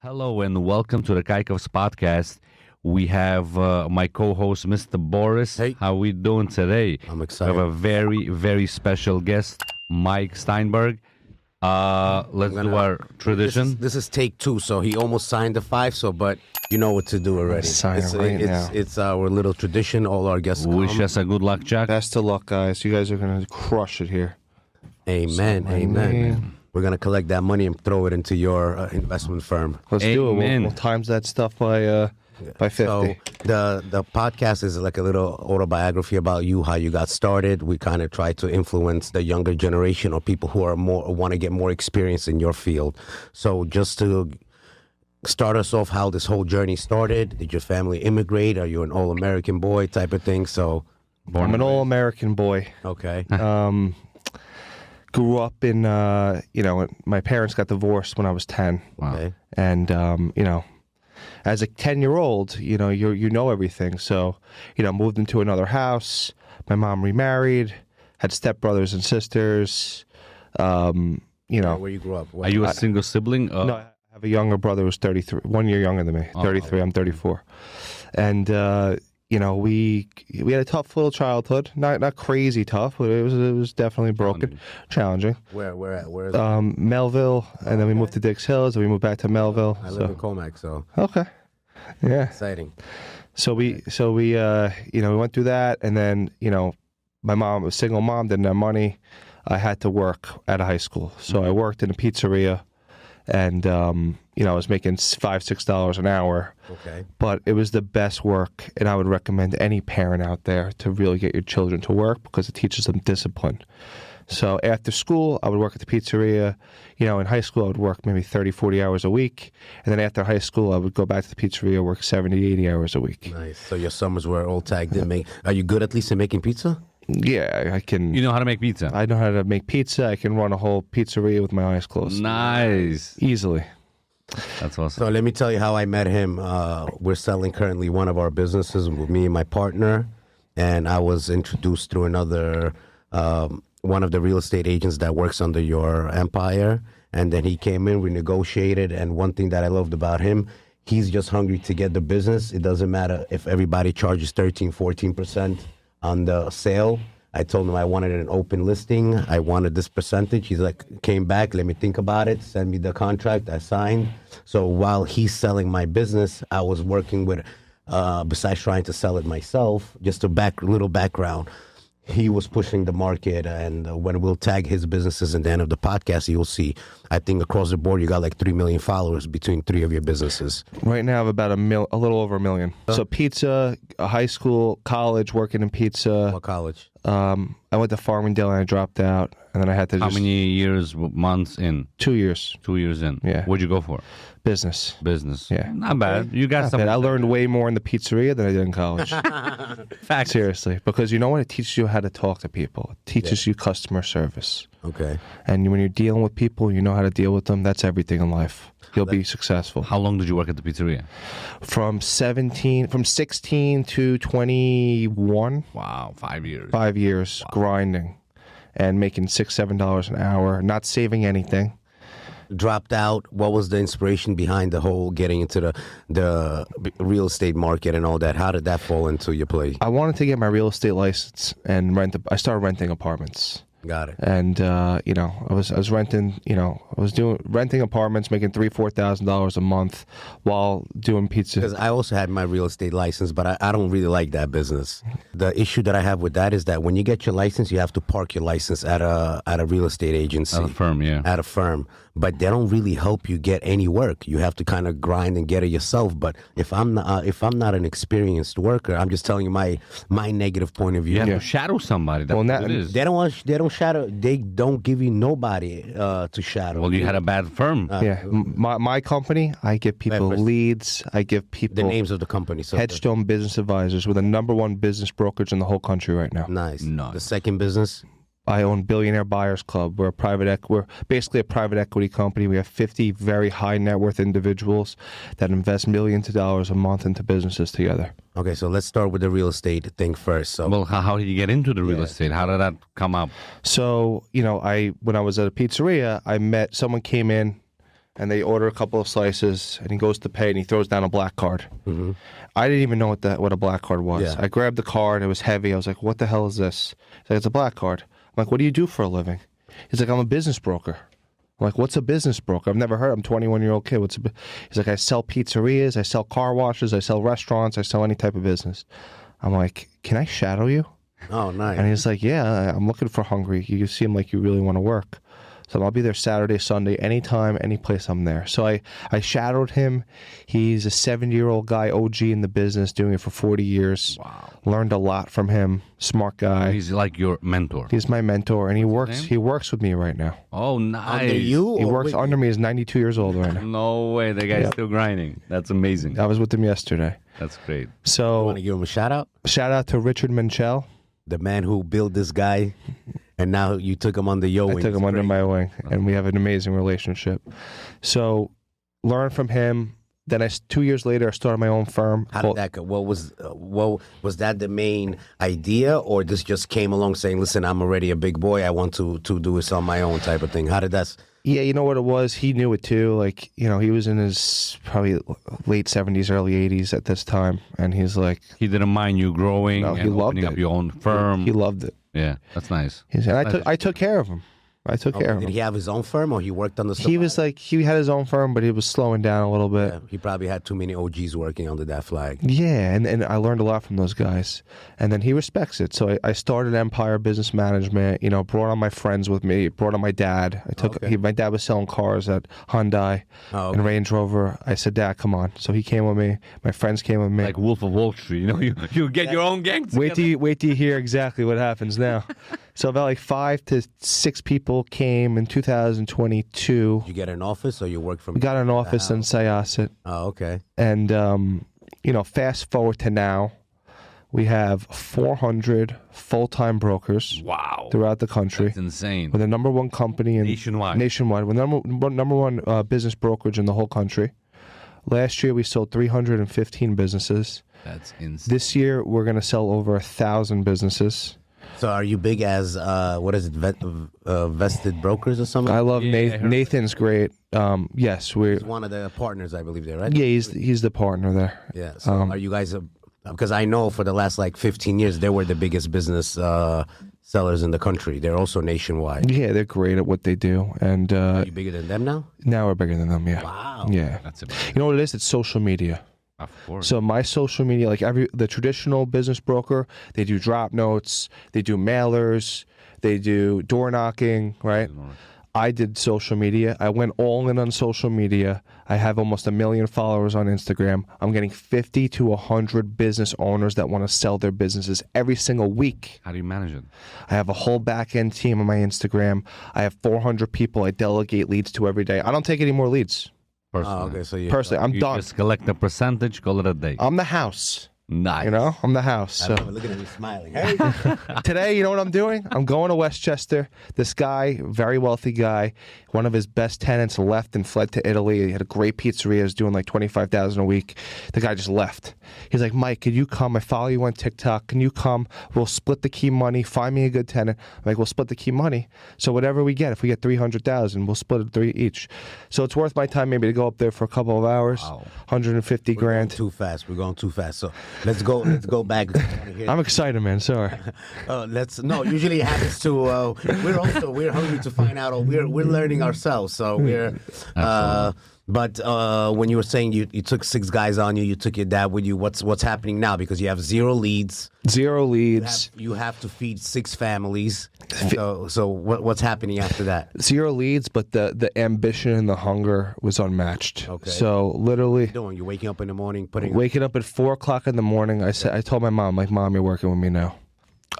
Hello and welcome to the KayKov's podcast. We have my co-host, Mr. Boris. Hey. How we doing today? I'm We excited. have a very, very special guest, Mike Steinberg. Let's do our tradition. This is take 2, so he almost signed the 5. But you know what to do already. Sign it right now. It's our little tradition. All our guests come. Wish us a good luck, Jack. Best of luck, guys. You guys are going to crush it here. Amen. my Amen. name. We're gonna collect that money and throw it into your investment firm. Let's do it. Amen. We'll times that stuff by 50. So the podcast is like a little autobiography about you, how you got started. We kind of try to influence the younger generation or people who are want to get more experience in your field. So just to start us off, how this whole journey started. Did your family immigrate? Are you an all-American boy type of thing? So I'm an all-American boy. okay. Grew up in, my parents got divorced when I was 10. Wow. Okay. And, as a 10-year-old, you know everything. So, moved into another house. My mom remarried, had stepbrothers and sisters. Where you grew up? Are you a single sibling? No, I have a younger brother who's 33, 1 year younger than me. 33, I'm 34. And, we had a tough little childhood. Not crazy tough, but it was definitely broken, challenging. Where is Melville, and then we moved to Dix Hills, and we moved back to Melville. I live in Comac, so Okay. Yeah. exciting. So we went through that, and then, my mom was a single mom, didn't have money. I had to work at a high school. So I worked in a pizzeria, and, I was making $5-6 an hour. Okay. But it was the best work, and I would recommend any parent out there to really get your children to work because it teaches them discipline. So after school, I would work at the pizzeria. In high school, I would work maybe 30, 40 hours a week. And then after high school, I would go back to the pizzeria, work 70, 80 hours a week. Nice. So your summers were all tagged in. Are you good at least in making pizza? Yeah, I can. You know how to make pizza? I know how to make pizza. I can run a whole pizzeria with my eyes closed. Nice. Easily. That's awesome. So let me tell you how I met him. We're selling currently one of our businesses with me and my partner, and I was introduced through another one of the real estate agents that works under your empire. And then he came in, we negotiated, and one thing that I loved about him, he's just hungry to get the business. It doesn't matter if everybody charges 13, 14% on the sale. I told him I wanted an open listing. I wanted this percentage. He's like, came back, let me think about it, send me the contract, I signed. So while he's selling my business, I was working with, besides trying to sell it myself, just a little background. He was pushing the market, and when we'll tag his businesses in the end of the podcast, you'll see, I think across the board, you got like 3 million followers between 3 of your businesses. Right now, I have about a little over 1 million. So pizza, high school, college, working in pizza. What college? I went to Farmingdale and I dropped out, and then I had to How just... many years, months in? 2 years. 2 years in. Yeah. What'd you go for? Business. Business. Yeah. Not bad. You got some. I learned way more in the pizzeria than I did in college. Facts. Seriously. Because you know what? It teaches you how to talk to people. It teaches you customer service. Okay. And when you're dealing with people, you know how to deal with them. That's everything in life. You'll be successful. How long did you work at the pizzeria? From 16 to 21. Wow, 5 years. 5 years grinding and making $6-7 an hour, not saving anything. Dropped out. What was the inspiration behind the whole getting into the real estate market and all that? How did that fall into your play? I wanted to get my real estate license and I started renting apartments. Got it. And I was renting, renting apartments, making $3,000-4,000 a month while doing pizza. Because I also had my real estate license, but I don't really like that business. The issue that I have with that is that when you get your license, you have to park your license at a real estate agency. At a firm, yeah. At a firm. But they don't really help you get any work. You have to kind of grind and get it yourself. But if I'm not an experienced worker, I'm just telling you my negative point of view. You have to shadow somebody. That's what it is. They don't shadow. They don't give you nobody to shadow. Well, you had a bad firm. My company, I give people leads. I give people the names of the company. So HedgeStone Business Advisors. We're the #1 business brokerage in the whole country right now. Nice. Nice. The second business. I own Billionaire Buyers Club. We're basically a private equity company. We have 50 very high net worth individuals that invest millions of dollars a month into businesses together. Okay, so let's start with the real estate thing first. So, Well, how did you get into the real estate? How did that come up? So, when I was at a pizzeria, I met someone came in and they order a couple of slices, and he goes to pay, and he throws down a black card. I didn't even know what a black card was. Yeah. I grabbed the card. It was heavy. I was like, what the hell is this? He's like, it's a black card. I'm like, what do you do for a living? He's like, I'm a business broker. I'm like, what's a business broker? I've never heard. I'm a 21-year-old kid. He's like, I sell pizzerias, I sell car washes, I sell restaurants, I sell any type of business. I'm like, can I shadow you? Oh, nice. And he's like, yeah, I'm looking for hungry. You seem like you really want to work. So I'll be there Saturday, Sunday, anytime, any place I'm there. So I shadowed him. He's a 70-year-old guy, OG in the business, doing it for 40 years. Wow. Learned a lot from him. Smart guy. He's like your mentor. He's my mentor, and he works with me right now. Oh, nice. Under you? He or works with under me. He's 92 years old right now. No way. The guy's still grinding. That's amazing. I was with him yesterday. That's great. You So want to give him a shout out? shout out to Richard Minchell. The man who built this guy, and now you took him under your wing. I took him under my wing, and we have an amazing relationship. So learn from him. Then 2 years later, I started my own firm. How did that go? What was that the main idea, or this just came along saying, "Listen, I'm already a big boy. I want to do this on my own," type of thing? How did that? Yeah, you know what it was? He knew it too. Like, you know, he was in his probably late 70s, early 80s at this time, and he's like, He didn't mind you growing No, he and loved opening up it. your own firm. he loved it. Yeah, that's nice. He said, I took care of him. I took care of Did him. he have his own firm, or he worked on the? He was like, he had his own firm, but he was slowing down a little bit. Yeah, he probably had too many OGs working under that flag. Yeah, and I learned a lot from those guys. And then he respects it. So I started Empire Business Management, you know, brought on my friends with me, brought on my dad. My dad was selling cars at Hyundai and Range Rover. I said, Dad, come on. So he came with me. My friends came with me. Like Wolf of Wall Street, you know, you get your own gang together. Wait till you hear exactly what happens now. So about like 5 to 6 people came in 2022. Did you get an office, or you work from? We got an office in Syosset. Oh, okay. And, you know, fast forward to now, we have 400 full-time brokers Wow. throughout the country. That's insane. We're the number one company in Nationwide. We're the number one business brokerage in the whole country. Last year, we sold 315 businesses. That's insane. This year, we're going to sell over 1,000 businesses. So are you big as what is it, vested brokers or something? I love Yeah, I heard Nathan's great. Yes, we're He's one of the partners, I believe, there, right? yeah. He's the partner there. Yeah. So are you guys? Because I know for the last like 15 years they were the biggest business sellers in the country. They're also nationwide. Yeah, they're great at what they do, and Are you bigger than them now? now we're bigger than them. Yeah. Wow. Yeah. That's amazing. You know what it is? It's social media. Of course. So my social media, like the traditional business broker, they do drop notes, they do mailers, they do door knocking, right? I did social media. I went all in on social media. I have almost 1 million followers on Instagram. I'm getting 50 to 100 business owners that want to sell their businesses every single week. How do you manage it? I have a whole back-end team on my Instagram. I have 400 people I delegate leads to every day. I don't take any more leads. Personally. Oh, okay. So you Personally, I'm You done. just collect a percentage, call it a day. I'm the house. Nice. You know, I'm the house. I So love it. Look at him smiling. Hey. today, you know what I'm doing? I'm going to Westchester. This guy, very wealthy guy, one of his best tenants left and fled to Italy. He had a great pizzeria. He was doing like $25,000 a week. The guy just left. He's like, Mike, could you come? I follow you on TikTok. Can you come? We'll split the key money. Find me a good tenant. I'm like, we'll split the key money. So whatever we get, if we get 300,000, we'll split it 3 each. So it's worth my time maybe to go up there for a couple of hours. Wow. 150 We're going grand. too fast. We're going too fast. So let's go back. I'm excited, man. Sorry. Usually it happens to we're hungry to find out, or we're learning ourselves. So we're but when you were saying you took 6 guys on you, you took your dad with you. What's happening now? Because you have 0 leads. 0 leads. You have to feed 6 families. So what's happening after that? 0 leads, but the ambition and the hunger was unmatched. Okay. So literally You're waking up in the morning, waking up at 4 o'clock in the morning. I told my mom, like, Mom, you're working with me now.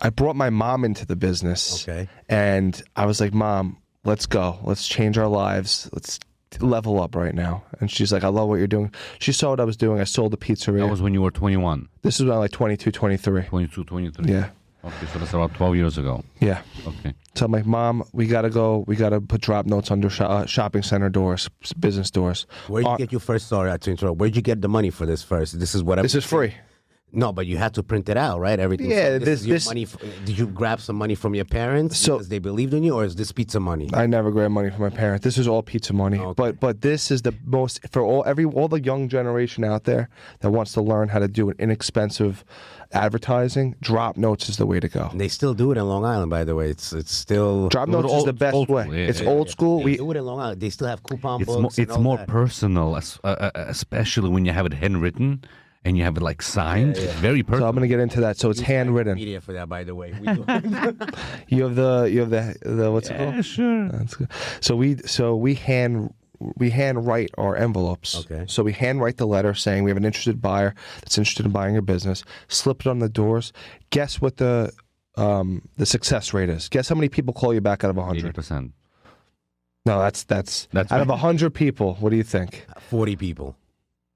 I brought my mom into the business. Okay. And I was like, Mom, let's go. Let's change our lives. Let's level up right now. And she's like, I love what you're doing. She saw what I was doing. I sold the pizzeria. That was when you were 21, This is about like 22, 23. 22, 23. Yeah. Okay, so that's about 12 years ago. Yeah. Okay. So I'm like, Mom, we got to go. We got to put drop notes under shopping center doors, business doors. Where'd you get your first? Sorry to interrupt. Where'd you get the money for this first? This is what This is free. No, but you had to print it out, right? Everything. Yeah, So this is your money. Did you grab some money from your parents because they believed in you, or is this pizza money? I never grabbed money from my parents. This is all pizza money. Okay. But this is the most for all the young generation out there that wants to learn how to do an inexpensive advertising. Drop notes is the way to go. And they still do it in Long Island, by the way. It's still Drop notes is the best way. Yeah, it's old school. They do it in Long Island. They still have coupon books. It's more personal, especially when you have it handwritten. And you have it like signed. It's very personal. So I'm going to get into that. So it's handwritten. Media for that, by the way. You have the what's it called? Yeah, sure. That's good. So we handwrite our envelopes. Okay. So we handwrite the letter saying we have an interested buyer that's interested in buying your business. Slip it on the doors. Guess what the success rate is. Guess how many people call you back out of 100? 80%. No, that's out of 100 people. What do you think? 40 people.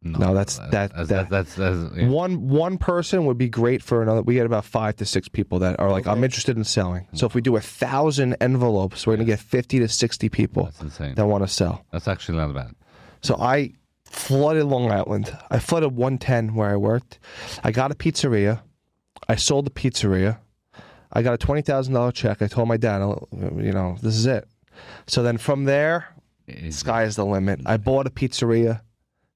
No, that's yeah. one person would be great for another. We get about 5 to 6 people that are like, I'm interested in selling. So if we do 1,000 envelopes, we're going to get 50 to 60 people That's insane. that want to sell. That's actually not bad. So I flooded Long Island. I flooded 110 where I worked. I got a pizzeria. I sold the pizzeria. I got a $20,000 check. I told my dad, this is it. So then from there, sky is the limit. I bought a pizzeria.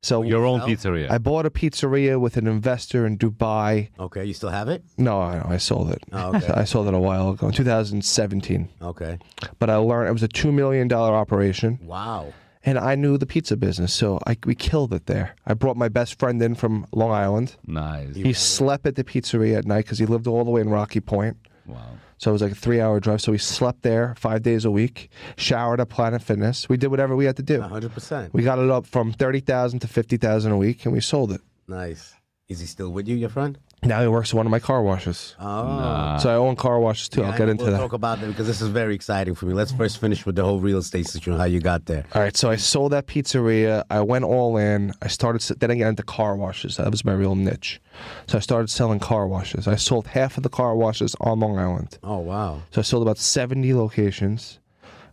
So Your own pizzeria. I bought a pizzeria with an investor in Dubai. Okay, you still have it? No, I sold it. Oh, okay. I sold it a while ago, in 2017. Okay. But I learned it was a $2 million operation. Wow. And I knew the pizza business, so we killed it there. I brought my best friend in from Long Island. Nice. He slept at the pizzeria at night because he lived all the way in Rocky Point. Wow. So it was like a 3-hour drive. So we slept there 5 days a week, showered at Planet Fitness. We did whatever we had to do. 100%. We got it up from 30,000 to 50,000 a week, and we sold it. Nice. Is he still with you, your friend? Now he works at one of my car washes. Oh. So I own car washes too. I'll get into we'll that. talk about that because this is very exciting for me. Let's first finish with the whole real estate situation, how you got there. All right, so I sold that pizzeria. I went all in. Then I got into car washes. That was my real niche. So I started selling car washes. I sold half of the car washes on Long Island. Oh, wow. So I sold about 70 locations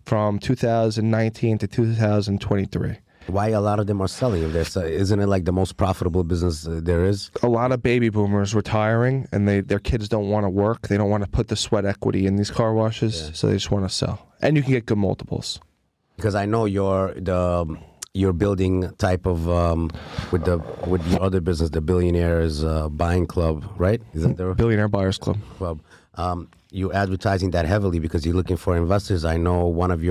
from 2019 to 2023. Why a lot of them are selling? Isn't it like the most profitable business there is? A lot of baby boomers retiring, and their kids don't want to work. They don't want to put the sweat equity in these car washes, so they just want to sell. And you can get good multiples. Because I know your building type of with your other business, the Billionaires Buying Club, right? Is that the Billionaire Buyers Club. You're advertising that heavily because you're looking for investors. I know one of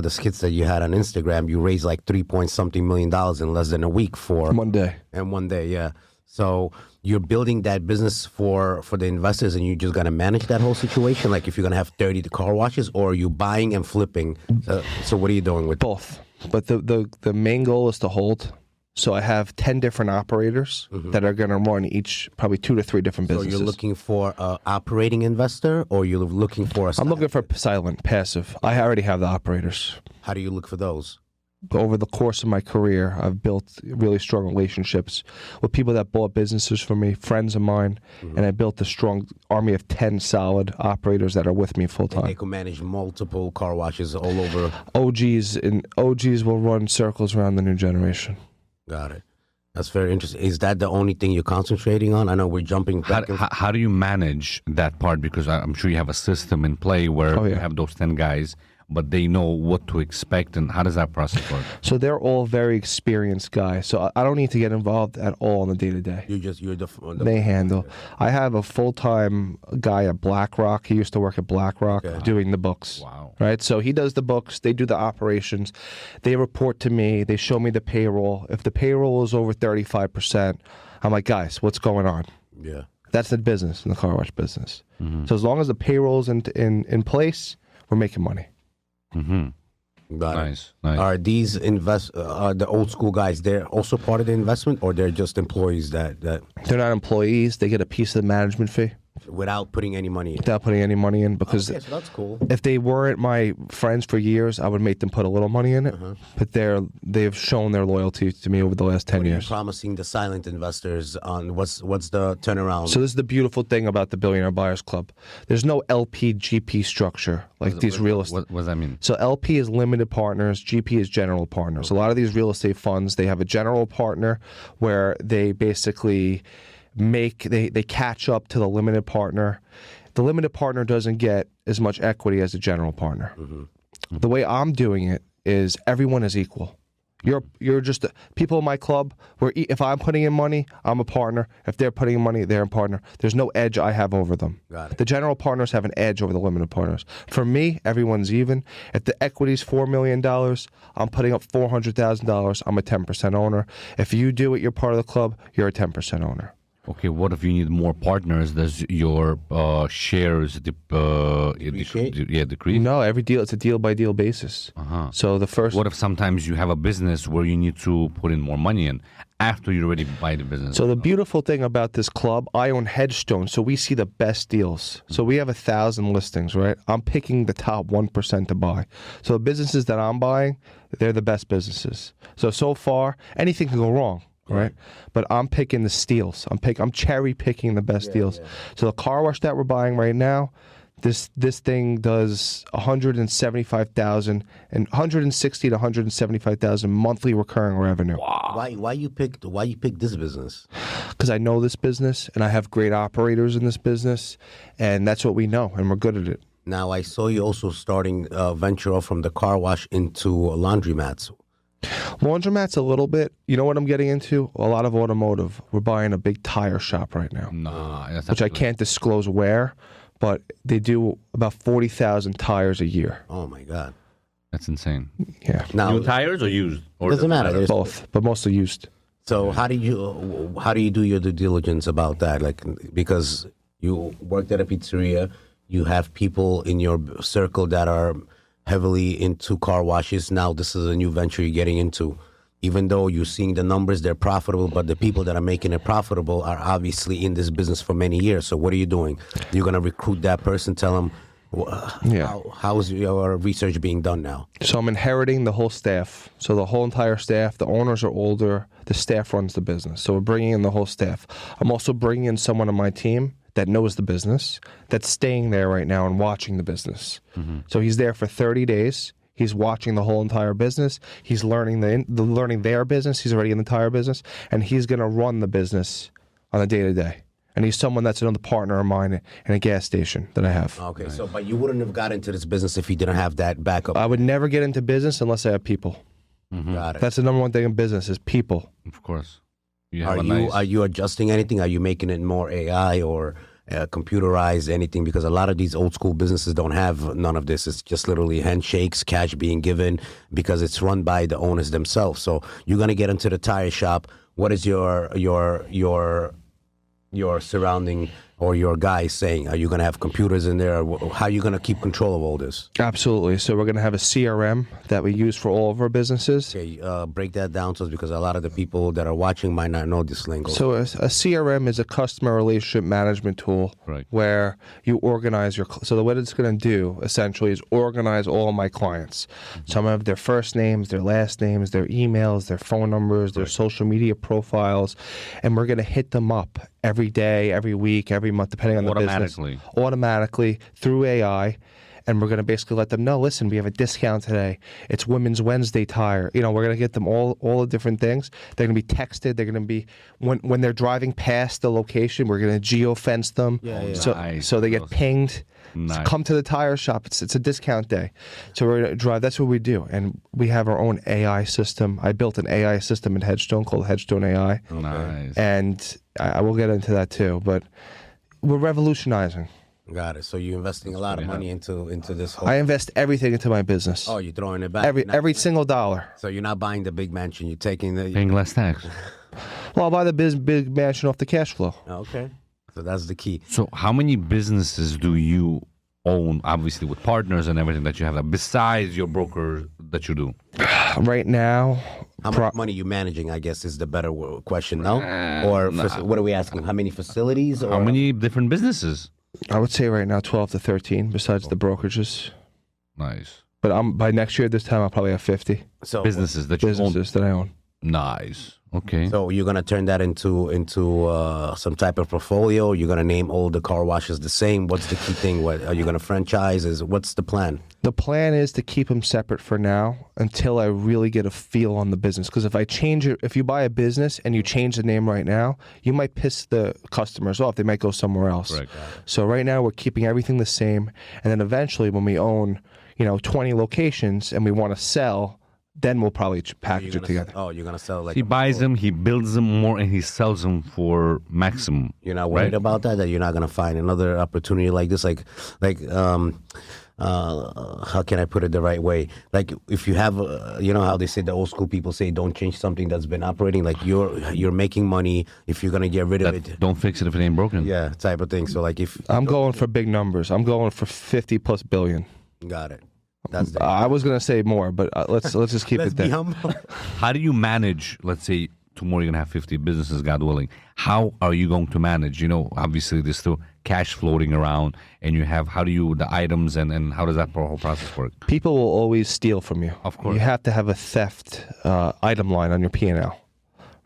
the skits that you had on Instagram, you raised like $3-something million in less than a week for 1 day. And 1 day, yeah. So you're building that business for the investors, and you're just gonna manage that whole situation. Like if you're gonna have 30 car washes, or are you buying and flipping? So what are you doing with both? But the main goal is to hold. So I have 10 different operators that are going to run each probably 2 to 3 different businesses. So you're looking for an operating investor, or you're looking for I'm looking for silent, passive. I already have the operators. How do you look for those? Over the course of my career, I've built really strong relationships with people that bought businesses for me, friends of mine, and I built a strong army of 10 solid operators that are with me full time. They can manage multiple car washes all over. OGs will run circles around the new generation. Got it. That's very interesting. Is that the only thing you're concentrating on? I know we're jumping back. How do you manage that part? Because I'm sure you have a system in play where you have those 10 guys, but they know what to expect. And how does that process work? So they're all very experienced guys. So I don't need to get involved at all in the day-to-day. They handle. I have a full-time guy at BlackRock. He used to work at BlackRock doing the books. Wow. Right? So he does the books. They do the operations. They report to me. They show me the payroll. If the payroll is over 35%, I'm like, guys, what's going on? Yeah. That's the business, in the car wash business. So as long as the payroll's in place, we're making money. Nice. Are these the old school guys? They're also part of the investment, or they're just employees that? They're not employees. They get a piece of the management fee. Without putting any money in. Without putting any money in, because so that's cool. if they weren't my friends for years, I would make them put a little money in it. But they've shown their loyalty to me over the last 10 years. Promising the silent investors on what's the turnaround? So this is the beautiful thing about the Billionaire Buyers Club. There's no LP GP structure like these real estate. What does that mean? So LP is limited partners, GP is general partners. A lot of these real estate funds, they have a general partner where they basically they catch up to the limited partner. The limited partner doesn't get as much equity as a general partner. The way I'm doing it is everyone is equal. You're just people in my club where if I'm putting in money, I'm a partner. If they're putting in money, they're a partner. There's no edge I have over them. Got it. The general partners have an edge over the limited partners. For me, everyone's even. If the equity's $4 million, I'm putting up $400,000. I'm a 10% owner. If you do it, you're part of the club. You're a 10% owner. Okay, what if you need more partners? Does your shares decrease? No, every deal, it's a deal-by-deal basis. So the first... What if sometimes you have a business where you need to put in more money in after you already buy the business? So the beautiful thing about this club, I own HedgeStone, so we see the best deals. So we have 1,000 listings, right? I'm picking the top 1% to buy. So the businesses that I'm buying, they're the best businesses. So far, anything can go wrong. Right, but I'm picking the steals. I'm cherry picking the best deals. So the car wash that we're buying right now, this thing does 175,000 and 160 to 175,000 monthly recurring revenue. Wow. Why you picked this business? Because I know this business and I have great operators in this business, and that's what we know, and we're good at it. Now I saw you also starting venture off from the car wash into laundromats. Laundromats a little bit. You know what I'm getting into? A lot of automotive. We're buying a big tire shop right now. Which I can't disclose where, but they do about 40,000 tires a year. Oh my God. That's insane. Yeah. Now, new tires or used? Or doesn't matter. Both, but mostly used. So how do you do your due diligence about that? Like, because you worked at a pizzeria, you have people in your circle that are heavily into car washes. Now this is a new venture you're getting into. Even though you're seeing the numbers, they're profitable, but the people that are making it profitable are obviously in this business for many years. So what are you doing? You're going to recruit that person, tell them, how is your research being done now? So I'm inheriting the whole staff. So the whole entire staff, the owners are older, the staff runs the business. So we're bringing in the whole staff. I'm also bringing in someone on my team that knows the business, that's staying there right now and watching the business. So he's there for 30 days. He's watching the whole entire business. He's learning learning their business. He's already in the tire business, and he's going to run the business on a day-to-day. And he's someone that's another partner of mine in a gas station that I have. Okay, so but you wouldn't have got into this business if you didn't have that backup. I would never get into business unless I have people. Got it. That's the number one thing in business is people. Of course. Are you adjusting anything? Are you making it more AI or computerized, anything? Because a lot of these old school businesses don't have none of this. It's just literally handshakes, cash being given, because it's run by the owners themselves. So you're gonna get into the tire shop. What is your surrounding or your guys saying? Are you going to have computers in there? How are you going to keep control of all this? Absolutely. So we're going to have a CRM that we use for all of our businesses. Okay, break that down to us, because a lot of the people that are watching might not know this lingo. So a CRM is a customer relationship management tool, where you organize your... So what it's going to do, essentially, is organize all of my clients. So I'm going to have their first names, their last names, their emails, their phone numbers, their social media profiles, and we're going to hit them up every day, every week, every month, depending on the business. Automatically through AI. And we're going to basically let them know, listen, we have a discount today. It's Women's Wednesday tire. You know, we're going to get them all the different things. They're going to be texted. They're going to be, when they're driving past the location, we're going to geo-fence them. So they get pinged. Nice. Come to the tire shop. It's a discount day. So we're going to drive. That's what we do. And we have our own AI system. I built an AI system in HedgeStone called HedgeStone AI. Nice. And I will get into that too. But we're revolutionizing. Got it. So you're investing a lot of money into this whole... I invest everything into my business. Oh, you're throwing it back? Every single dollar. So you're not buying the big mansion, you're taking the... Paying less tax. Well, I'll buy the big mansion off the cash flow. Okay. So that's the key. So how many businesses do you own, obviously with partners and everything that you have, besides your broker that you do? Right now, How much money you managing, I guess, is the better question, no? Or what are we asking? How many facilities? Or How many different businesses? I would say right now 12 to 13, besides the brokerages. Nice. But by next year, this time, I'll probably have 50 Businesses that you own. that I own. Nice. Okay. So you're gonna turn that into some type of portfolio. You're gonna name all the car washes the same. What's the key thing? What are you gonna franchise? What's the plan? The plan is to keep them separate for now until I really get a feel on the business. Because if I change it, if you buy a business and you change the name right now, you might piss the customers off. They might go somewhere else. Right. So right now we're keeping everything the same, and then eventually when we own, 20 locations and we want to sell, then we'll probably package it together. You're gonna sell like He buys them, he builds them more, and he sells them for maximum. You're not worried about that you're not gonna find another opportunity like this, how can I put it the right way? Like if you have, how they say the old school people say, don't change something that's been operating. Like you're making money. If you're gonna get rid of it, don't fix it if it ain't broken. Yeah, type of thing. So like if I'm going for big numbers, I'm going for 50 plus billion. Got it. That's I was gonna say more, but let's just keep it there. How do you manage? Let's say tomorrow you're gonna have 50 businesses, God willing. How are you going to manage? Obviously there's still cash floating around, and you have the items, and how does that whole process work? People will always steal from you. Of course, you have to have a theft item line on your P&L,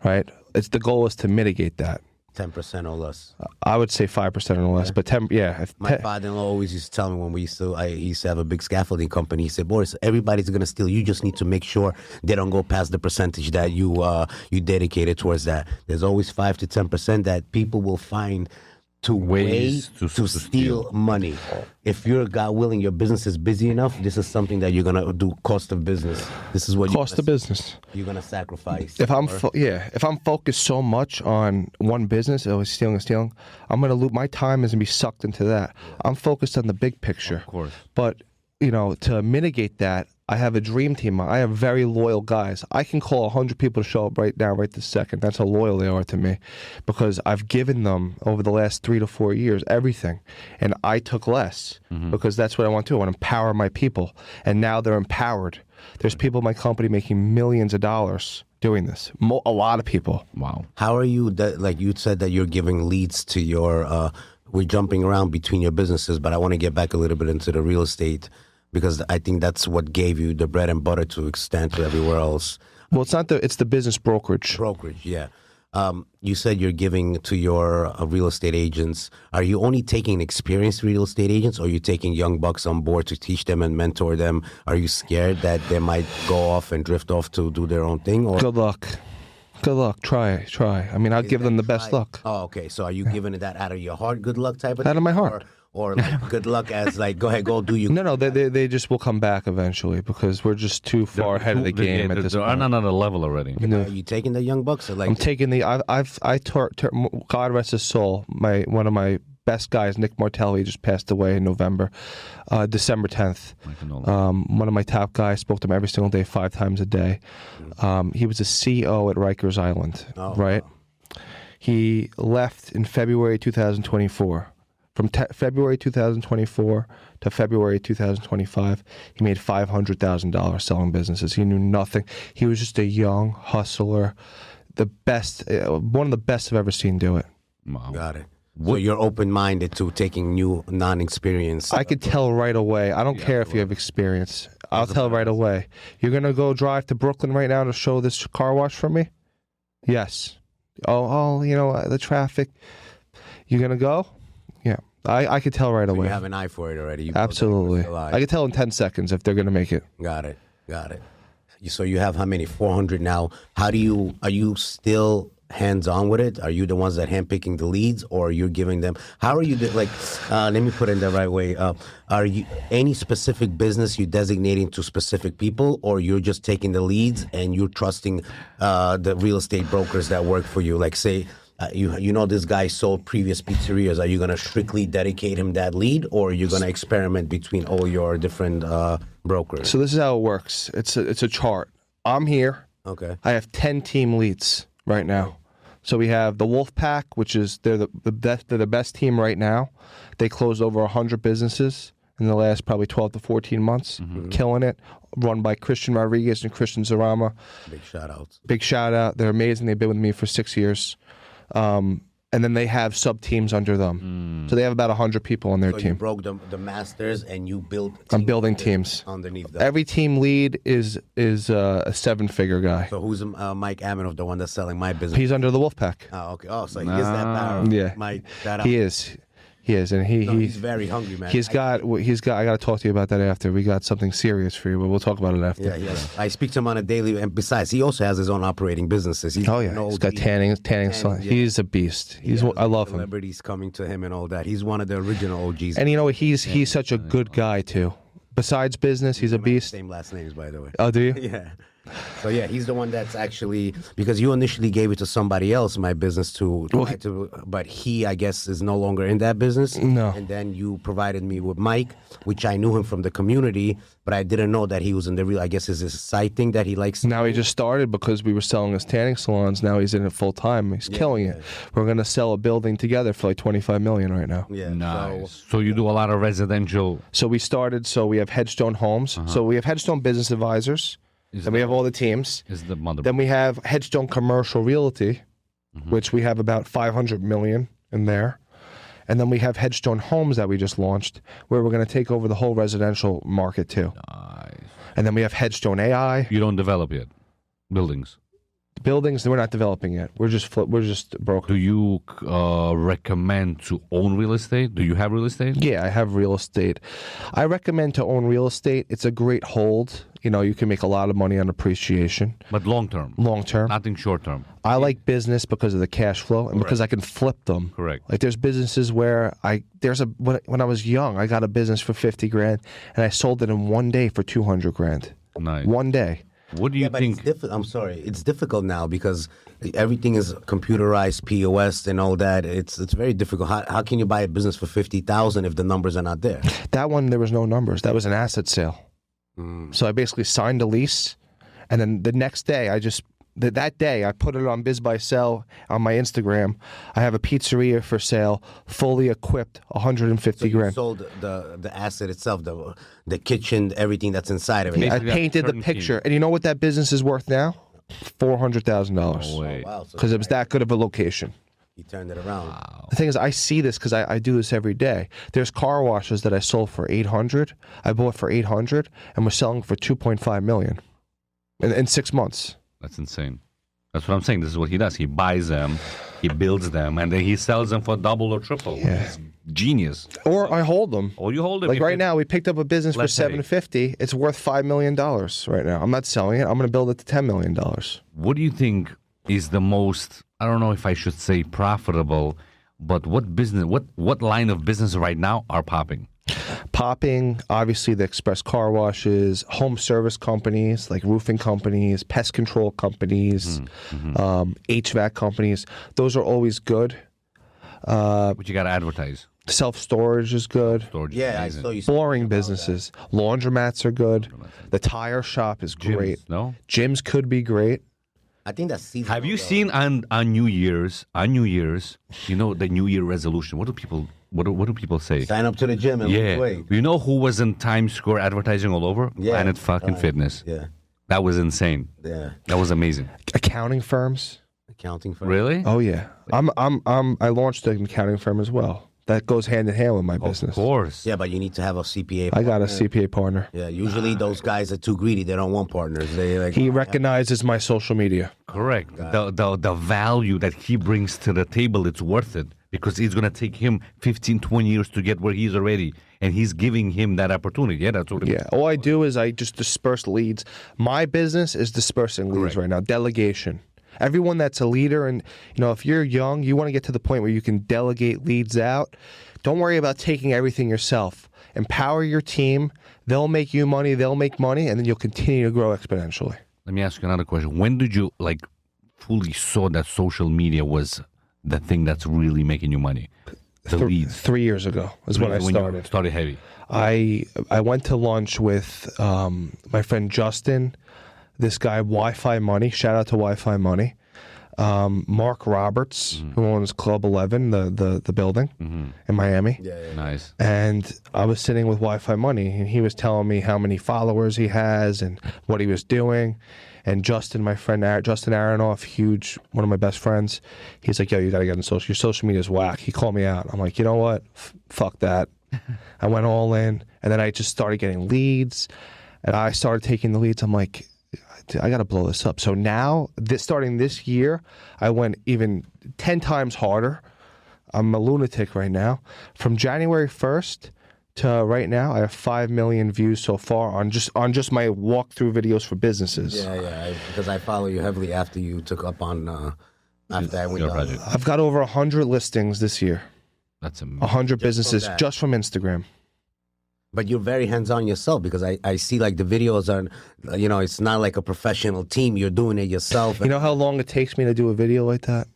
right? The goal is to mitigate that. 10% or less. I would say 5% or less, but 10. Yeah. My father-in-law always used to tell me when he used to have a big scaffolding company. He said, "Boris, everybody's gonna steal. You just need to make sure they don't go past the percentage that you dedicated towards that. There's always 5 to 10% that people will find ways to steal money. If you're, God willing, your business is busy enough, this is something that you're gonna do. Cost of business. This is what cost of business. You're gonna sacrifice. If I'm focused so much on one business, stealing, I'm gonna lose. My time is gonna be sucked into that. I'm focused on the big picture. Of course. But to mitigate that, I have a dream team. I have very loyal guys. I can call 100 people to show up right now, right this second. That's how loyal they are to me, because I've given them over the last 3 to 4 years everything, and I took less because that's what I want to do. I want to empower my people, and now they're empowered. There's people in my company making millions of dollars doing this. A lot of people. Wow. How are you? Like you said that you're giving leads to your. We're jumping around between your businesses, but I want to get back a little bit into the real estate, because I think that's what gave you the bread and butter to extend to everywhere else. Well, it's the business brokerage. Brokerage, yeah. You said you're giving to your real estate agents. Are you only taking experienced real estate agents, or are you taking young bucks on board to teach them and mentor them? Are you scared that they might go off and drift off to do their own thing? Or? Good luck. Try. I mean, I'll give them the best luck. Oh, okay. So are you giving it that out of your heart, good luck type of thing? Out of my heart. Or like good luck as like, go ahead, go do you. No, they just will come back eventually, because we're just too far ahead of the game at this point. They're on another level already. Are you taking the young bucks? Or like I'm taking God rest his soul, one of my best guys, Nick Martelli, just passed away in December 10th. One of my top guys, spoke to him every single day, 5 times a day. He was a CEO at Rikers Island, right? Wow. He left in February 2024. From February 2024 to February 2025, he made $500,000 selling businesses. He knew nothing. He was just a young hustler, the best, one of the best I've ever seen do it. Wow. Got it. So you're open-minded to taking new, non-experienced. I could tell right away. I don't care if you have experience. I'll tell right away. You're going to go drive to Brooklyn right now to show this car wash for me? Yes. Oh, the traffic. You're going to go? Yeah. I could tell right away. You have an eye for it already. Absolutely. I could tell in 10 seconds if they're going to make it. Got it. So you have how many? 400 now. Are you still hands-on with it? Are you the ones that handpicking the leads, or are you giving them? How are you, let me put it in the right way. Are you any specific business you designating to specific people, or you're just taking the leads and you're trusting the real estate brokers that work for you? Like say, this guy sold previous pizzerias. Are you going to strictly dedicate him that lead, or are you going to experiment between all your different brokers? So this is how it works. It's a chart. I'm here. Okay. I have 10 team leads right now. So we have the Wolf Pack, which is they're the best team right now. They closed over 100 businesses, in the last probably 12 to 14 months, killing it. Run by Christian Rodriguez and Christian Zarama. Big shout outs. Big shout out. They're amazing. They've been with me for 6 years. And then they have sub teams under them. So they have about 100 people on their So team. you broke the masters and you built. I'm building teams underneath them. Every team lead is a 7-figure guy. So who's Mike Aminoff, the one that's selling my business? He's under the Wolfpack. Oh, okay. Oh, so he is that power. Yeah, Mike, that he is. He is, and he's very hungry, man. He's got. I got to talk to you about that after. We got something serious for you, but we'll talk about it after. Yeah. I speak to him on a daily, and besides, he also has his own operating businesses. He's he's got tanning salon. Yeah. He's a beast. I love him. Celebrities coming to him and all that. He's one of the original OGs. And you know what? He's such a good guy too. Besides business, he's a beast. Same last names, by the way. Oh, do you? Yeah. So yeah, he's the one that's actually, because you initially gave it to somebody else, my business but he, I guess, is no longer in that business. No. And then you provided me with Mike, which I knew him from the community, but I didn't know that he was in the real, I guess, is his side thing that he likes. Now he just started because we were selling his tanning salons. Now he's in it full time. He's killing it. We're going to sell a building together for like $25 million right now. Yeah. Nice. So you do a lot of residential. So we started. So we have HedgeStone Homes. So we have HedgeStone Business Advisors. Then we have all the teams. Is the mother. Then we have HedgeStone Commercial Realty, which we have about $500 million in there. And then we have HedgeStone Homes that we just launched, where we're going to take over the whole residential market too. Nice. And then we have HedgeStone AI. You don't develop yet buildings. Buildings, we're not developing yet. We're just broker. Do you recommend to own real estate? Do you have real estate? Yeah, I have real estate. I recommend to own real estate. It's a great hold. You know, you can make a lot of money on appreciation. But long term. Long term. Nothing short term. I like business because of the cash flow and because I can flip them. Correct. Like there's businesses where when I was young, I got a business for 50 grand and I sold it in one day for 200 grand. Nice. One day. What do you think? I'm sorry. It's difficult now because everything is computerized, POS, and all that. It's very difficult. How can you buy a business for $50,000 if the numbers are not there? That one, there was no numbers. That was an asset sale. So I basically signed a lease, and then the next day, that day, I put it on Biz Buy Sell on my Instagram. I have a pizzeria for sale, fully equipped, 150 grand. You sold the asset itself, the kitchen, everything that's inside of it. I painted the picture, and you know what that business is worth now? $400,000. No way. Wow. Because it was that good of a location. He turned it around. The thing is, I see this because I do this every day. There's car washes that I sold for $800. I bought for $800, and we're selling for $2.5 million in 6 months. That's insane. That's what I'm saying. This is what he does. He buys them, he builds them, and then he sells them for double or triple. Yeah. It's genius. Or I hold them. Or you hold it. Like right now, we picked up a business for $750. It's worth $5 million right now. I'm not selling it. I'm going to build it to $10 million. What do you think is the most, I don't know if I should say profitable, but what line of business right now are popping? Popping, obviously the express car washes, home service companies like roofing companies, pest control companies, HVAC companies. Those are always good. But you got to advertise. Self-storage is good. Storage is Yeah, I amazing. saw you. Flooring businesses. Laundromats are good. The tire shop is great. Gyms, no? Gyms could be great. I think that's seasonal. Have you seen on New Year's, you know, the New Year resolution? What do people say? Sign up to the gym and lose weight. You know who was in Times Square advertising all over? Yeah. Planet fucking Fitness. Yeah. That was insane. Yeah. That was amazing. Accounting firms. Accounting firm. Really? Oh yeah. I launched an accounting firm as well. That goes hand in hand with my business. Of course. Yeah, but you need to have a CPA. I got a CPA partner. Yeah, usually those guys are too greedy. They don't want partners. They like. He recognizes my social media. Correct. The value that he brings to the table, it's worth it because it's going to take him 15, 20 years to get where he's already. And he's giving him that opportunity. Yeah, that's what it is. Yeah. All I do is I just disperse leads. My business is dispersing leads right now. Delegation. Everyone that's a leader, and you know, if you're young, you want to get to the point where you can delegate leads out. Don't worry about taking everything yourself. Empower your team. They'll make you money. They'll make money, and then you'll continue to grow exponentially. Let me ask you another question. When did you fully saw that social media was the thing that's really making you money? The leads. 3 years ago is when I started. You started heavy. I went to lunch with my friend Justin. This guy, Wi-Fi Money. Shout out to Wi-Fi Money. Mark Roberts, who owns Club 11, the building in Miami. Yeah. Nice. And I was sitting with Wi-Fi Money, and he was telling me how many followers he has and what he was doing. And Justin, my friend, Justin Aronoff, huge, one of my best friends, he's like, yo, you got to get on social. Your social media is whack. He called me out. I'm like, you know what? Fuck that. I went all in, and then I just started getting leads, and I started taking the leads. I'm like, I got to blow this up. So now, starting this year, I went even 10 times harder. I'm a lunatic right now. From January 1st to right now, I have 5 million views so far on just my walkthrough videos for businesses. Yeah, because I follow you heavily after you took up on after that Your project. I've got over 100 listings this year. That's amazing. 100 Just from businesses that. just from Instagram. But you're very hands-on yourself because I see like the videos are, it's not like a professional team. You're doing it yourself. You know how long it takes me to do a video like that?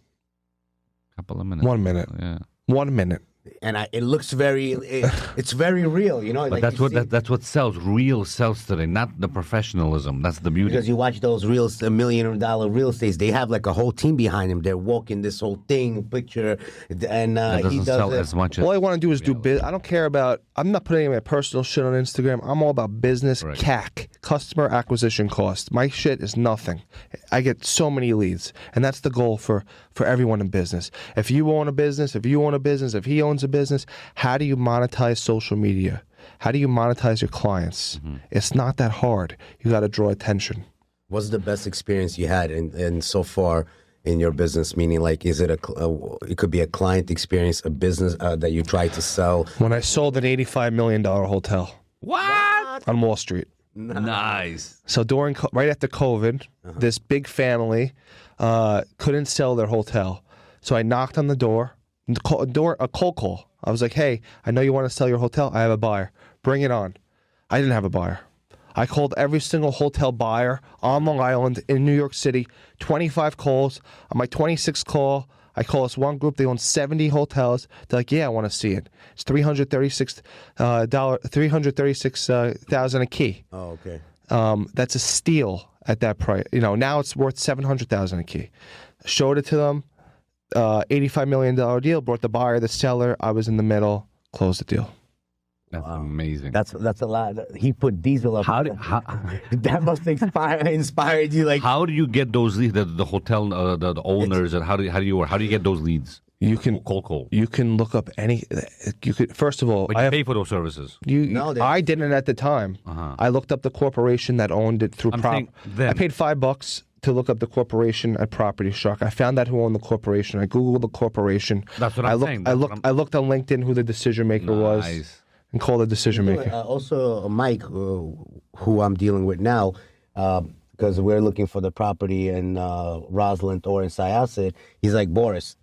Couple of minutes. 1 minute. Yeah. 1 minute. And it looks it's very real, But like that's you what see- that's what sells. Real sells today, not the professionalism. That's the beauty. Because you watch those $1 million real estates, they have like a whole team behind them. They're walking this whole thing, picture, and that he doesn't does sell it. as much as All I want to do is do business. I don't care about, I'm not putting any of my personal shit on Instagram. I'm all about business, Right. CAC, customer acquisition cost. My shit is nothing. I get so many leads. And that's the goal for everyone in business. If you own a business, if you own a business, if he owns a business, how do you monetize social media? How do you monetize your clients? It's not that hard. You got to draw attention. What's the best experience you had in so far in your business? Meaning, like, is it it could be a client experience, a business that you try to sell? When I sold an $85 million hotel what? on Wall Street. Nice. So right after COVID, this big family couldn't sell their hotel. So I knocked on the door, a cold call. I was like, hey, I know you want to sell your hotel. I have a buyer. Bring it on. I didn't have a buyer. I called every single hotel buyer on Long Island in New York City, 25 calls. On my 26th call, I call this one group. They own 70 hotels. They're like, yeah, I want to see it. It's $336,000 a key. Oh, okay. That's a steal at that price. Now it's worth $700,000 a key. Showed it to them. $85 million deal. Brought the buyer, the seller. I was in the middle. Closed the deal. That's amazing. That's a lot. He put diesel up. How That must inspired you. Like, how do you get those leads? The hotel, the owners, and how do you work? How do you get those leads? You can Cold. You can look up any. You could first of all. But you pay for those services. No, I didn't at the time. I looked up the corporation that owned it through I'm prop. saying them. I paid $5 to look up the corporation at Property Shark. I found out who owned the corporation. I googled the corporation. That's what I I'm looked, saying. I looked on LinkedIn who the decision maker was Nice. and called the decision maker. also, Mike, who I'm dealing with now, because we're looking for the property in Roslyn or in Syosset. He's like, Boris,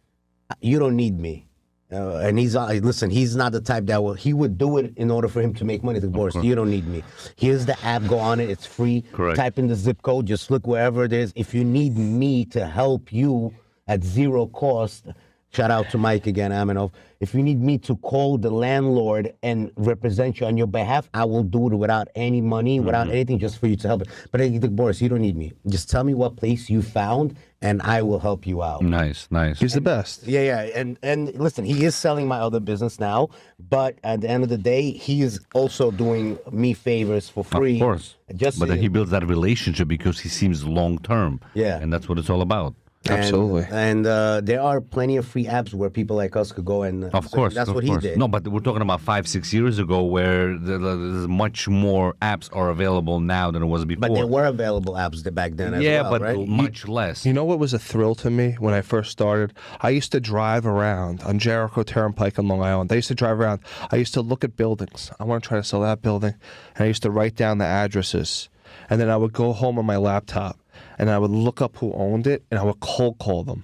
you don't need me. And listen, he's not the type that he would do it in order for him to make money. Like, Boris, you don't need me. Here's the app, go on it, it's free. Correct. Type in the zip code, just look wherever it is. If you need me to help you at zero cost, shout out to Mike again, Aminov. If you need me to call the landlord and represent you on your behalf, I will do it without any money, without anything, just for you to help it. But I think, Boris, you don't need me. Just tell me what place you found, and I will help you out. Nice. He's the best. Yeah. And listen, he is selling my other business now, but at the end of the day, he is also doing me favors for free. Of course. But then he builds that relationship because he seems long term. Yeah. And that's what it's all about. Absolutely. And there are plenty of free apps where people like us could go and. Of course. That's of what course. he did. No, but we're talking about 5-6 years ago where there's much more apps are available now than it was before. But there were available apps back then as yeah, well, but right? much less. You know what was a thrill to me when I first started? I used to drive around on Jericho Turnpike in Long Island. I used to drive around. I used to look at buildings. I want to try to sell that building. And I used to write down the addresses. And then I would go home on my laptop and I would look up who owned it and I would cold call them.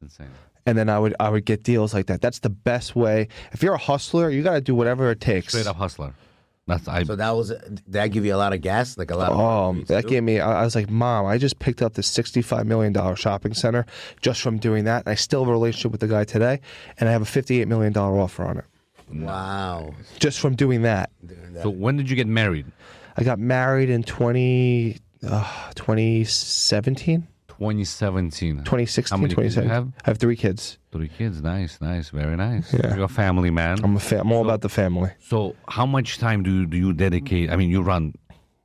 That's insane. And then I would get deals like that. That's the best way. If you're a hustler, you got to do whatever it takes. Straight up hustler. So did that give you a lot of gas? Like a lot of that gave me, I was like, Mom, I just picked up this $65 million shopping center just from doing that. And I still have a relationship with the guy today. And I have a $58 million offer on it. Wow. Just from doing that. So when did you get married? I got married in 2017. 2017. 2016, How many kids do you 2017. have? I have 3 kids. 3 kids. Nice, nice, very nice. Yeah. You're a family man. I'm all about the family. So how much time do you dedicate? I mean, you run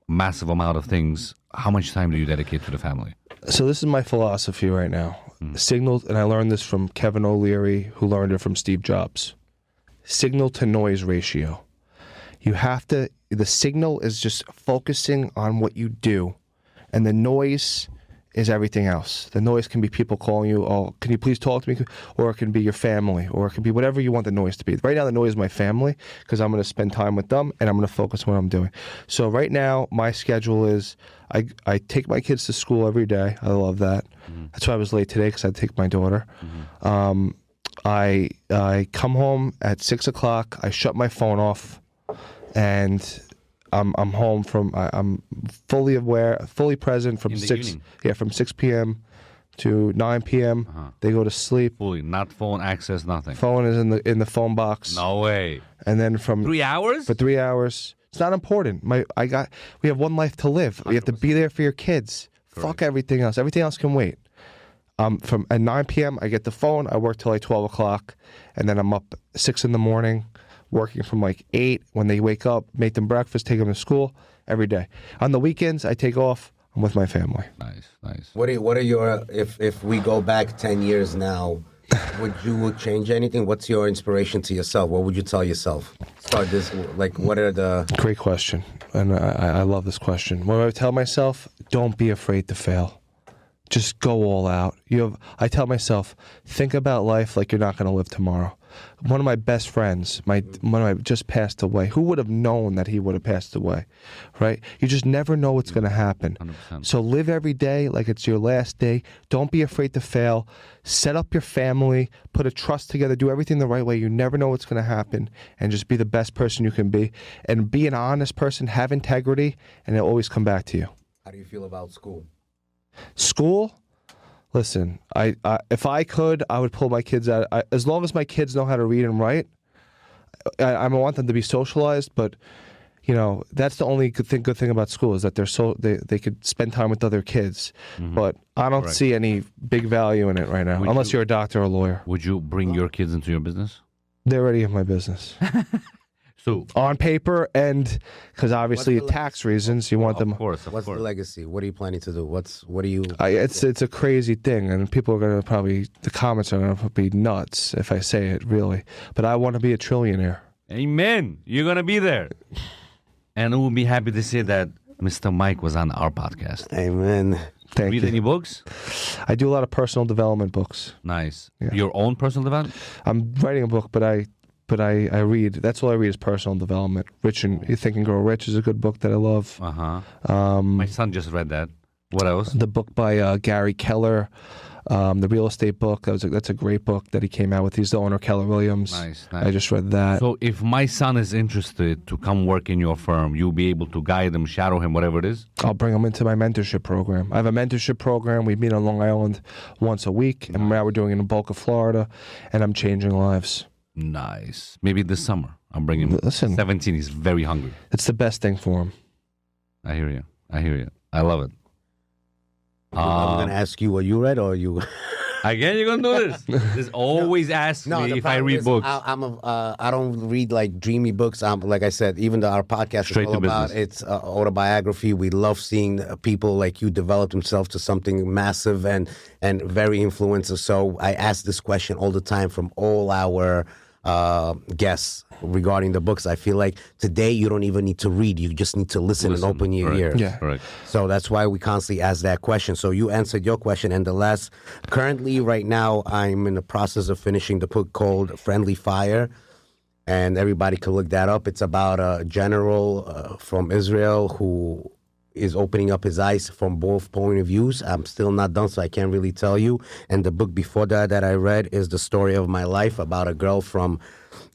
massive amount of things. How much time do you dedicate to the family? So this is my philosophy right now. Signal, and I learned this from Kevin O'Leary, who learned it from Steve Jobs. Signal to noise ratio. You have to, the signal is just focusing on what you do, and the noise is everything else. The noise can be people calling you, oh, can you please talk to me? Or it can be your family, or it can be whatever you want the noise to be. Right now, the noise is my family, because I'm going to spend time with them, and I'm going to focus on what I'm doing. So right now, my schedule is, I take my kids to school every day. I love that. That's why I was late today, because I take my daughter. I come home at 6 o'clock, I shut my phone off, and I'm home from, I'm fully aware, fully present from In the 6 evening? Yeah, from 6 p.m. to 9 p.m. They go to sleep. Fully, not phone access, nothing. Phone is in the phone box. No way. And then from 3 hours? for 3 hours. It's not important. We have one life to live. You have to be there for your kids. Fuck everything else. Everything else can wait. From at 9 p.m. I get the phone. I work till like 12 o'clock, and then I'm up 6 in the morning, working from like 8 when they wake up, make them breakfast, take them to school every day. On the weekends, I take off. I'm with my family. Nice, nice. What are your, if we go back 10 years now, would you change anything? What's your inspiration to yourself? What would you tell yourself? Start this, like, what are the... Great question, and I love this question. What do I tell myself? Don't be afraid to fail. Just go all out. I tell myself, think about life like you're not going to live tomorrow. One of my best friends, just passed away. Who would have known that he would have passed away, right? You just never know what's going to happen. 100%. So live every day like it's your last day. Don't be afraid to fail. Set up your family. Put a trust together. Do everything the right way. You never know what's going to happen. And just be the best person you can be. And be an honest person. Have integrity. And it'll always come back to you. How do you feel about school? School? Listen, if I could, I would pull my kids out. As long as my kids know how to read and write, I want them to be socialized. But that's the only good thing about school is that they could spend time with other kids. But I don't see any big value in it right now, unless you're a doctor or a lawyer. Would you bring your kids into your business? They're already in my business. So on paper, and because obviously What's the tax reasons, you want them. of course. What's the legacy? What are you planning to do? What are you... It's a crazy thing, and people are going to the comments are going to be nuts if I say it, really. But I want to be a trillionaire. Amen. You're going to be there. And we'll be happy to say that Mr. Mike was on our podcast. Amen. Thank Read you. any books? I do a lot of personal development books. Nice. Yeah. Your own personal development? I'm writing a book, but I read. That's all I read is personal development. Rich and Think and Grow Rich is a good book that I love. My son just read that. What else? The book by Gary Keller, the real estate book. That's a great book that he came out with. He's the owner, Keller Williams. Nice. I just read that. So if my son is interested to come work in your firm, you'll be able to guide him, shadow him, whatever it is? I'll bring him into my mentorship program. I have a mentorship program. We meet on Long Island once a week, and now we're doing it in Boca, Florida, and I'm changing lives. Nice. Maybe this summer. I'm bringing him. Listen. 17. He's very hungry. It's the best thing for him. I hear you. I love it. I'm going to ask you what you read, or you... Again, you're going to do this? Just always ask me if I read books. I don't read like dreamy books. Like I said, even though our podcast Straight is all to about business. it's autobiography. We love seeing people like you develop themselves to something massive and very influential. So I ask this question all the time from all our guests regarding the books. I feel like today you don't even need to read. You just need to listen and open your Correct. ears. Yeah. Correct. So that's why we constantly ask that question. So you answered your question. And currently right now, I'm in the process of finishing the book called Friendly Fire. And everybody can look that up. It's about a general from Israel who is opening up his eyes from both point of views. I'm still not done, so I can't really tell you. And the book before that I read is the story of my life about a girl from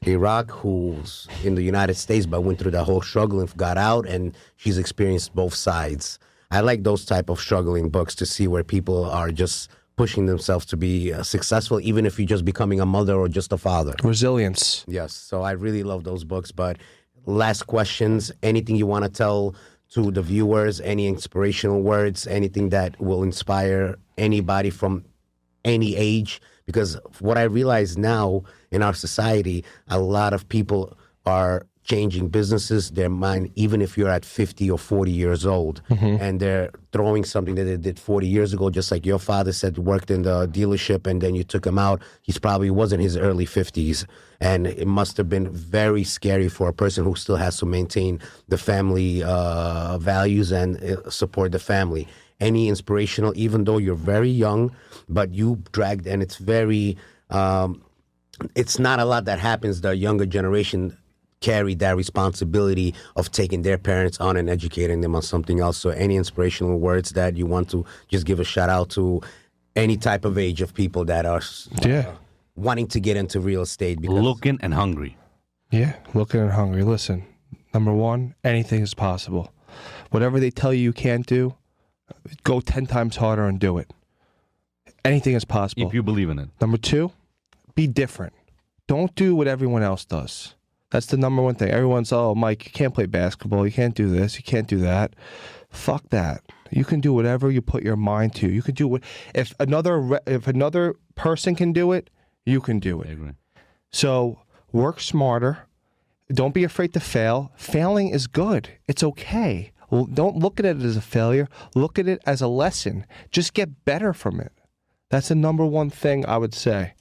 Iraq who's in the United States but went through that whole struggle and got out, and she's experienced both sides. I like those type of struggling books to see where people are just pushing themselves to be successful, even if you're just becoming a mother or just a father. Resilience. Yes, so I really love those books. But last questions, anything you want to tell to the viewers, any inspirational words, anything that will inspire anybody from any age? Because what I realize now in our society, a lot of people are changing businesses, their mind, even if you're at 50 or 40 years old, and they're throwing something that they did 40 years ago, just like your father said, worked in the dealership, and then you took him out. He's probably was in his early 50s, and it must have been very scary for a person who still has to maintain the family values and support the family. Any inspirational, even though you're very young, but you dragged, and it's very, it's not a lot that happens. The younger generation carry that responsibility of taking their parents on and educating them on something else. So any inspirational words that you want to just give a shout out to any type of age of people that are wanting to get into real estate? Because looking and hungry. Yeah, looking and hungry. Listen, number one, anything is possible. Whatever they tell you can't do, go 10 times harder and do it. Anything is possible. If you believe in it. Number two, be different. Don't do what everyone else does. That's the number one thing. Everyone's, oh, Mike, you can't play basketball. You can't do this. You can't do that. Fuck that. You can do whatever you put your mind to. You can do what. If another person can do it, you can do it. I agree. So work smarter. Don't be afraid to fail. Failing is good. It's okay. Well, don't look at it as a failure. Look at it as a lesson. Just get better from it. That's the number one thing I would say.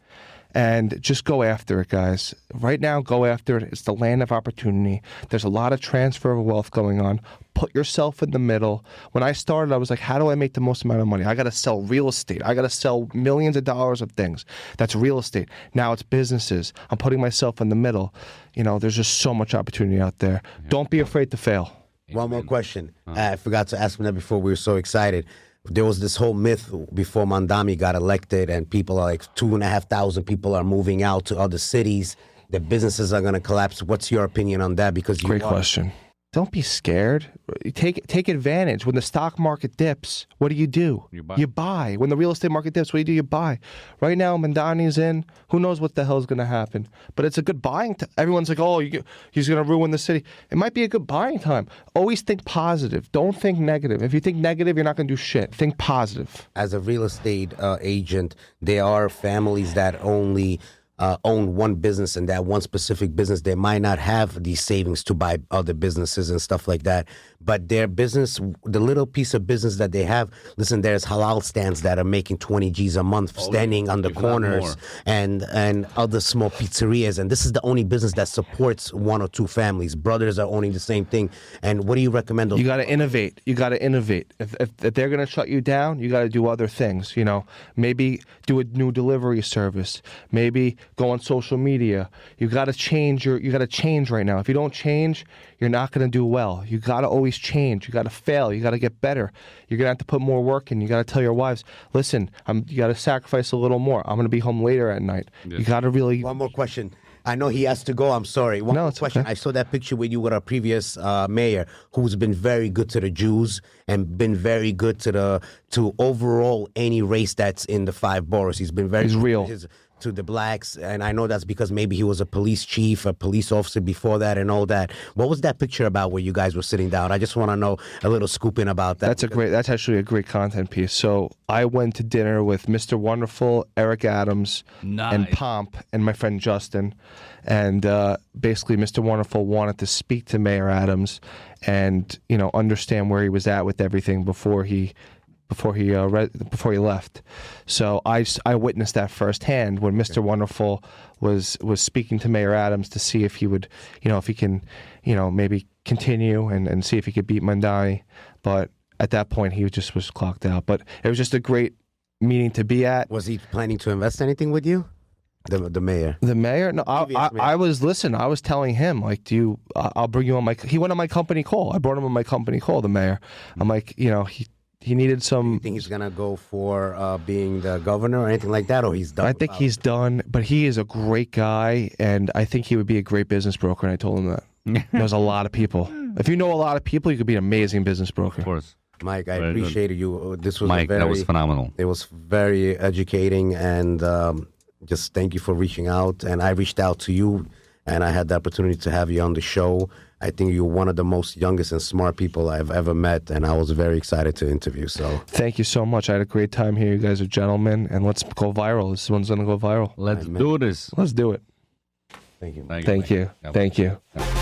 And just go after it, guys. Right now, go after it. It's the land of opportunity. There's a lot of transfer of wealth going on. Put yourself in the middle. When I started, I was like, how do I make the most amount of money? I got to sell real estate. I got to sell millions of dollars of things. That's real estate. Now it's businesses. I'm putting myself in the middle. You know, there's just so much opportunity out there. Yeah. Don't be afraid to fail. One more question. I forgot to ask him that before. We were so excited. There was this whole myth before Mandami got elected, and people are like 2,500 people are moving out to other cities. The businesses are going to collapse. What's your opinion on that? Because great question. Don't be scared. Take advantage. When the stock market dips, what do? You buy. When the real estate market dips, what do? You buy. Right now, Mandani's in. Who knows what the hell is going to happen? But it's a good buying time. Everyone's like, oh, he's going to ruin the city. It might be a good buying time. Always think positive. Don't think negative. If you think negative, you're not going to do shit. Think positive. As a real estate agent, there are families that only own one business, and that one specific business, they might not have these savings to buy other businesses and stuff like that. But their business, the little piece of business that they have, listen, there's halal stands that are making 20 G's a month standing on the corners and other small pizzerias. And this is the only business that supports one or two families. Brothers are owning the same thing. And what do you recommend? You got to innovate. You got to innovate. If they're going to shut you down, you got to do other things. You know, maybe do a new delivery service. Maybe go on social media. You got to change you got to change right now. If you don't change, you're not going to do well. You got to always change. You got to fail. You got to get better. You're going to have to put more work in. You got to tell your wives, listen, you got to sacrifice a little more. I'm going to be home later at night. Yes. You got to really... One more question. I know he has to go. I'm sorry. One more question. Okay. I saw that picture with you with our previous mayor, who's been very good to the Jews and been very good to overall any race that's in the 5 boroughs. He's been very... He's real. To the blacks, and I know that's because maybe he was a police chief, a police officer before that and all that. What was that picture about where you guys were sitting down? I just want to know a little scooping about that. That's actually a great content piece. So I went to dinner with Mr. Wonderful, Eric Adams, and Pomp, and my friend Justin. And basically Mr. Wonderful wanted to speak to Mayor Adams and, you know, understand where he was at with everything before he left. So I witnessed that firsthand when Mr. Wonderful was speaking to Mayor Adams to see if he would, you know, if he can, you know, maybe continue and see if he could beat Mandani. But at that point, he just was clocked out. But it was just a great meeting to be at. Was he planning to invest anything with you? The mayor. The mayor? No, I was telling him, like, I'll bring you on he went on my company call. I brought him on my company call, the mayor. I'm like, you know, he needed some... Do you think he's going to go for being the governor or anything like that, or he's done? I think he's done, but he is a great guy, and I think he would be a great business broker, and I told him that. There's a lot of people. If you know a lot of people, you could be an amazing business broker. Of course. Mike, I appreciated you. This was Mike, that was phenomenal. It was very educating, and just thank you for reaching out. And I reached out to you, and I had the opportunity to have you on the show. I think you're one of the most youngest and smart people I've ever met, and I was very excited to interview. So Thank you so much. I had a great time here. You guys are gentlemen, and let's go viral. This one's going to go viral. Let's do this. Let's do it. thank you. Thank you. Yep. Thank you.